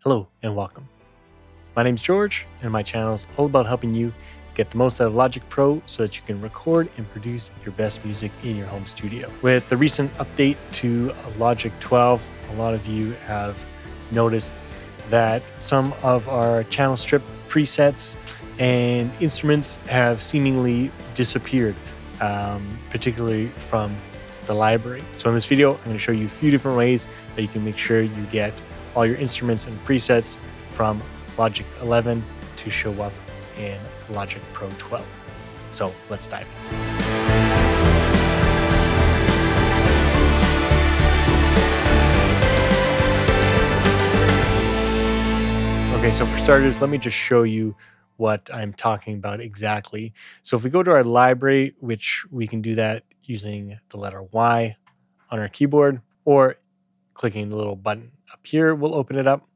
Hello and welcome. My name's George, and my channel is all about helping you get the most out of Logic Pro so that you can record and produce your best music in your home studio. With the recent update to Logic 12, a lot of you have noticed that some of our channel strip presets and instruments have seemingly disappeared, particularly from the library. So in this video, I'm going to show you a few different ways that you can make sure you get all your instruments and presets from Logic 11 to show up in Logic Pro 12. So let's dive in. Okay, so for starters, let me just show you what I'm talking about exactly. So if we go to our library, which we can do that using the letter Y on our keyboard, or clicking the little button up here will open it up.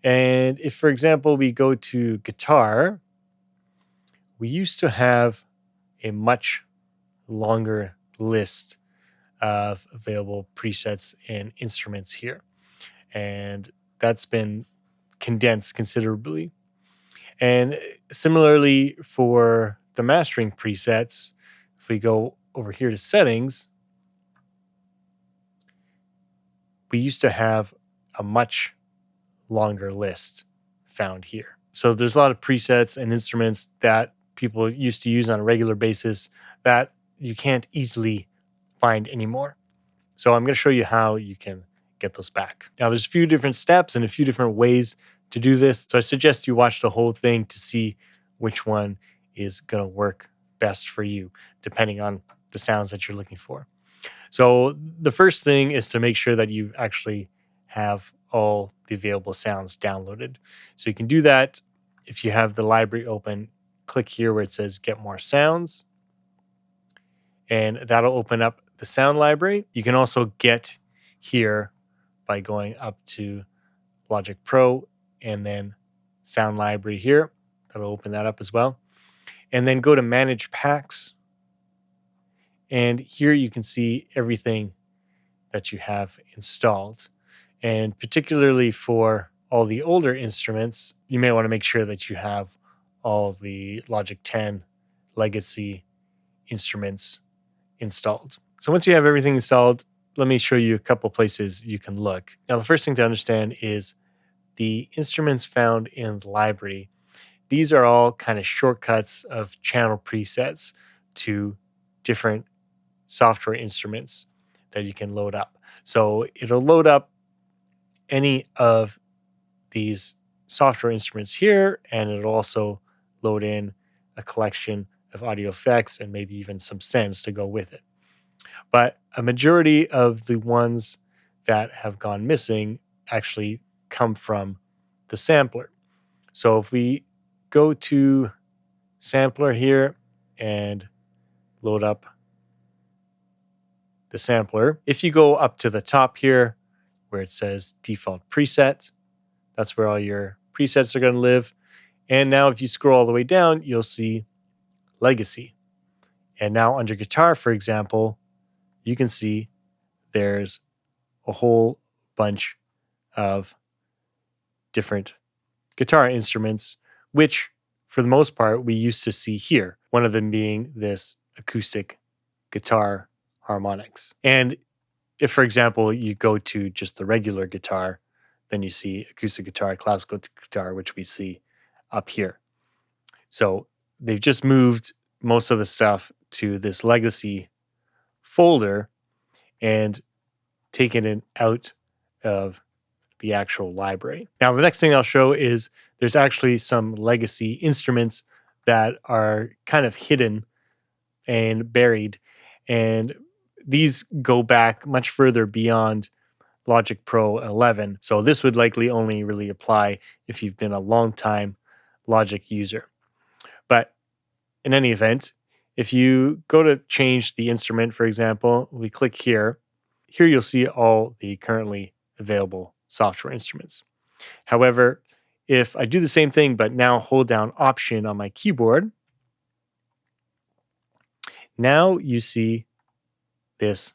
And if, for example, we go to guitar, we used to have a much longer list of available presets and instruments here. And that's been condensed considerably. And similarly for the mastering presets, if we go over here to settings, we used to have a much longer list found here. So there's a lot of presets and instruments that people used to use on a regular basis that you can't easily find anymore. So I'm going to show you how you can get those back. Now there's a few different steps and a few different ways to do this. So I suggest you watch the whole thing to see which one is going to work best for you, depending on the sounds that you're looking for. So the first thing is to make sure that you actually have all the available sounds downloaded. So you can do that if you have the library open. Click here where it says Get More Sounds, and that'll open up the sound library. You can also get here by going up to Logic Pro and then Sound Library here. That'll open that up as well. And then go to Manage Packs. And here you can see everything that you have installed. And particularly for all the older instruments, you may want to make sure that you have all of the Logic 10 legacy instruments installed. So once you have everything installed, let me show you a couple places you can look. Now, the first thing to understand is the instruments found in the library. These are all kind of shortcuts of channel presets to different software instruments that you can load up. So it'll load up any of these software instruments here, and it'll also load in a collection of audio effects and maybe even some sends to go with it. But a majority of the ones that have gone missing actually come from the sampler. So if we go to sampler here and load up the sampler, if you go up to the top here where it says default preset, that's where all your presets are going to live. And now if you scroll all the way down, you'll see legacy. And now under guitar, for example, you can see there's a whole bunch of different guitar instruments, which for the most part we used to see here. One of them being this acoustic guitar harmonics. And if, for example, you go to just the regular guitar, then you see acoustic guitar, classical guitar, which we see up here. So they've just moved most of the stuff to this legacy folder and taken it out of the actual library. Now, the next thing I'll show is there's actually some legacy instruments that are kind of hidden and buried. And these go back much further beyond Logic Pro 11. So this would likely only really apply if you've been a long time Logic user. But in any event, if you go to change the instrument, for example, we click here. Here you'll see all the currently available software instruments. However, if I do the same thing, but now hold down Option on my keyboard, now you see this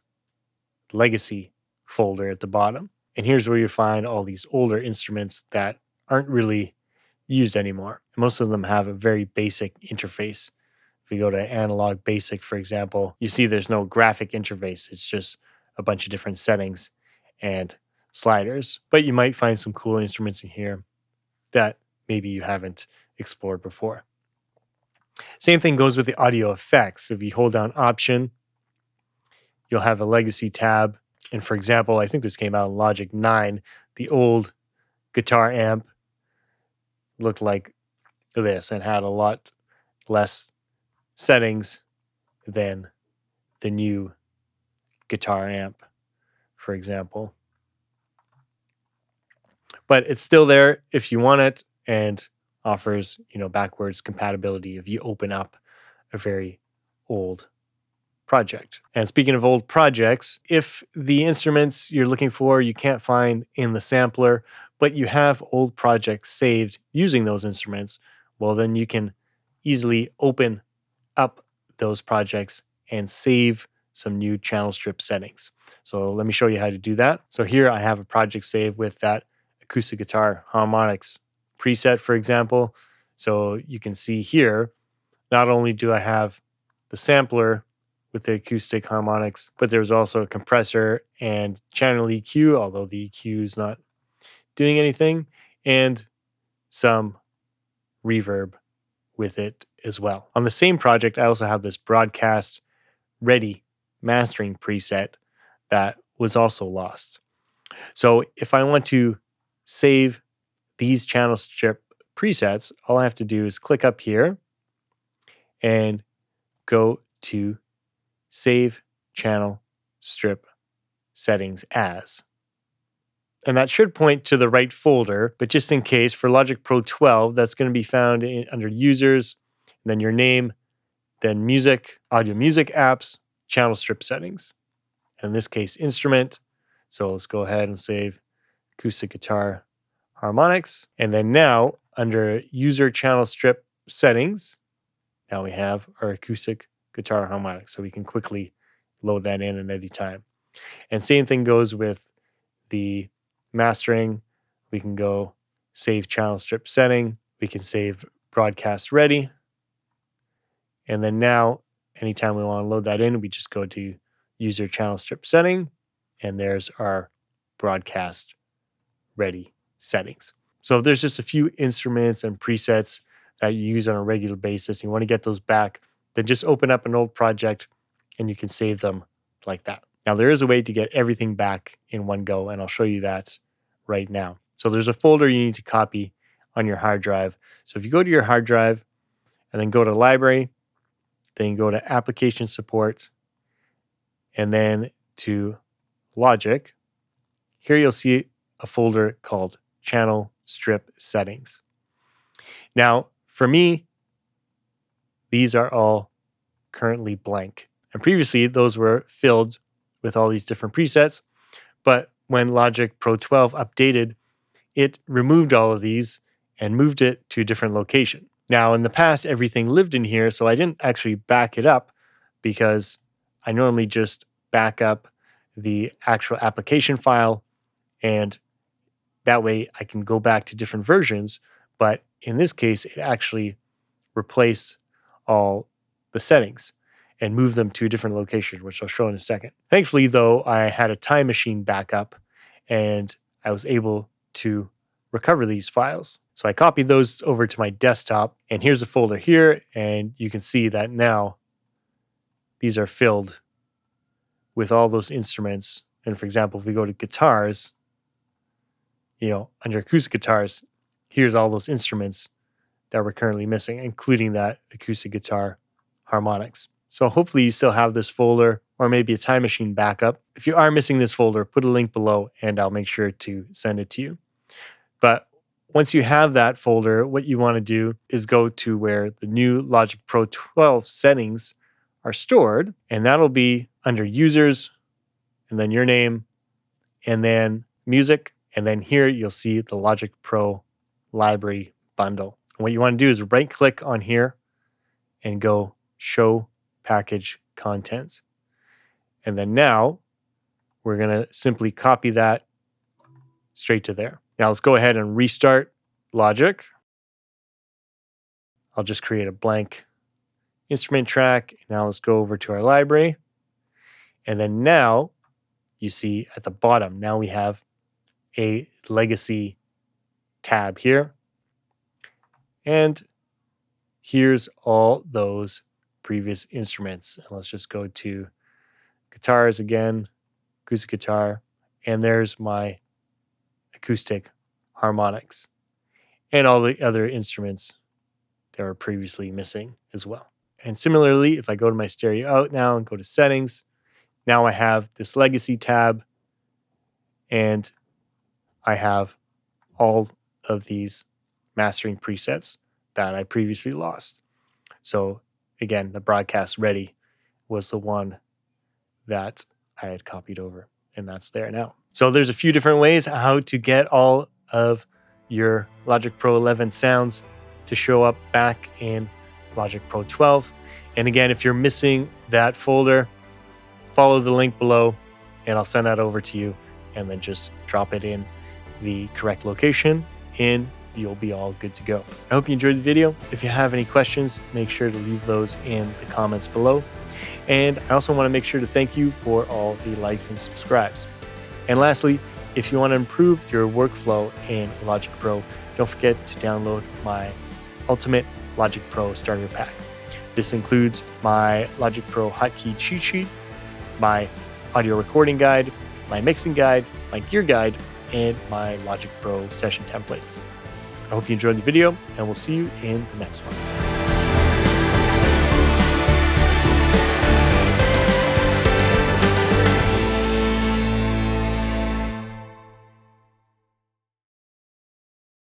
legacy folder at the bottom. And here's where you find all these older instruments that aren't really used anymore. Most of them have a very basic interface. If you go to analog basic, for example, you see there's no graphic interface. It's just a bunch of different settings and sliders. But you might find some cool instruments in here that maybe you haven't explored before. Same thing goes with the audio effects. If you hold down Option, you'll have a legacy tab. And for example, I think this came out in Logic 9. The old guitar amp looked like this and had a lot less settings than the new guitar amp, for example. But it's still there if you want it, and offers, backwards compatibility if you open up a very old project. And speaking of old projects, if the instruments you're looking for you can't find in the sampler, but you have old projects saved using those instruments, well, then you can easily open up those projects and save some new channel strip settings. So let me show you how to do that. So here I have a project saved with that acoustic guitar harmonics preset, for example. So you can see here, not only do I have the sampler with the acoustic harmonics, but there's also a compressor and channel EQ, although the EQ is not doing anything, and some reverb with it as well. On the same project, I also have this broadcast ready mastering preset that was also lost. So if I want to save these channel strip presets, all I have to do is click up here and go to Save Channel Strip Settings As. And that should point to the right folder, but just in case, for Logic Pro 12, that's going to be found under Users, then your name, then Music, Audio Music Apps, Channel Strip Settings. And in this case, Instrument. So let's go ahead and save Acoustic Guitar Harmonics. And then now, under User Channel Strip Settings, now we have our Acoustic Guitar Harmonics. So we can quickly load that in at any time. And same thing goes with the mastering. We can go Save Channel Strip Setting. We can save Broadcast Ready. And then now, anytime we want to load that in, we just go to User Channel Strip Setting. And there's our Broadcast Ready settings. So if there's just a few instruments and presets that you use on a regular basis, and you want to get those back, then just open up an old project and you can save them like that. Now, there is a way to get everything back in one go, and I'll show you that right now. So there's a folder you need to copy on your hard drive. So if you go to your hard drive and then go to Library, then you go to Application Support, and then to Logic, here you'll see a folder called Channel Strip Settings. Now, for me, these are all currently blank. And previously, those were filled with all these different presets. But when Logic Pro 12 updated, it removed all of these and moved it to a different location. Now, in the past, everything lived in here, so I didn't actually back it up because I normally just back up the actual application file, and that way I can go back to different versions. But in this case, it actually replaced all the settings and moved them to a different location, which I'll show in a second. Thankfully, though, I had a Time Machine backup and I was able to recover these files. So I copied those over to my desktop, and here's a folder here, and you can see that now these are filled with all those instruments. And for example, if we go to guitars, under acoustic guitars, here's all those instruments that we're currently missing, including that acoustic guitar harmonics. So hopefully you still have this folder, or maybe a Time Machine backup. If you are missing this folder, put a link below and I'll make sure to send it to you. But once you have that folder, what you want to do is go to where the new Logic Pro 12 settings are stored, and that'll be under Users, and then your name, and then Music, and then here you'll see the Logic Pro Library Bundle. And what you want to do is right-click on here and go Show Package Content. And then now we're going to simply copy that straight to there. Now let's go ahead and restart Logic. I'll just create a blank instrument track. Now let's go over to our library. And then now you see at the bottom, now we have a legacy tab here. And here's all those previous instruments. And let's just go to guitars again, acoustic guitar, and there's my acoustic harmonics and all the other instruments that were previously missing as well. And similarly, if I go to my stereo out now and go to settings, now I have this legacy tab and I have all of these mastering presets that I previously lost. So again, the broadcast ready was the one that I had copied over, and that's there now. So there's a few different ways how to get all of your Logic Pro 11 sounds to show up back in Logic Pro 12. And again, if you're missing that folder, follow the link below and I'll send that over to you, and then just drop it in the correct location and you'll be all good to go. I hope you enjoyed the video. If you have any questions, make sure to leave those in the comments below. And I also want to make sure to thank you for all the likes and subscribes. And lastly, if you want to improve your workflow in Logic Pro, don't forget to download my Ultimate Logic Pro Starter Pack. This includes my Logic Pro Hotkey cheat sheet, my audio recording guide, my mixing guide, my gear guide, and my Logic Pro session templates. I hope you enjoyed the video, and we'll see you in the next one.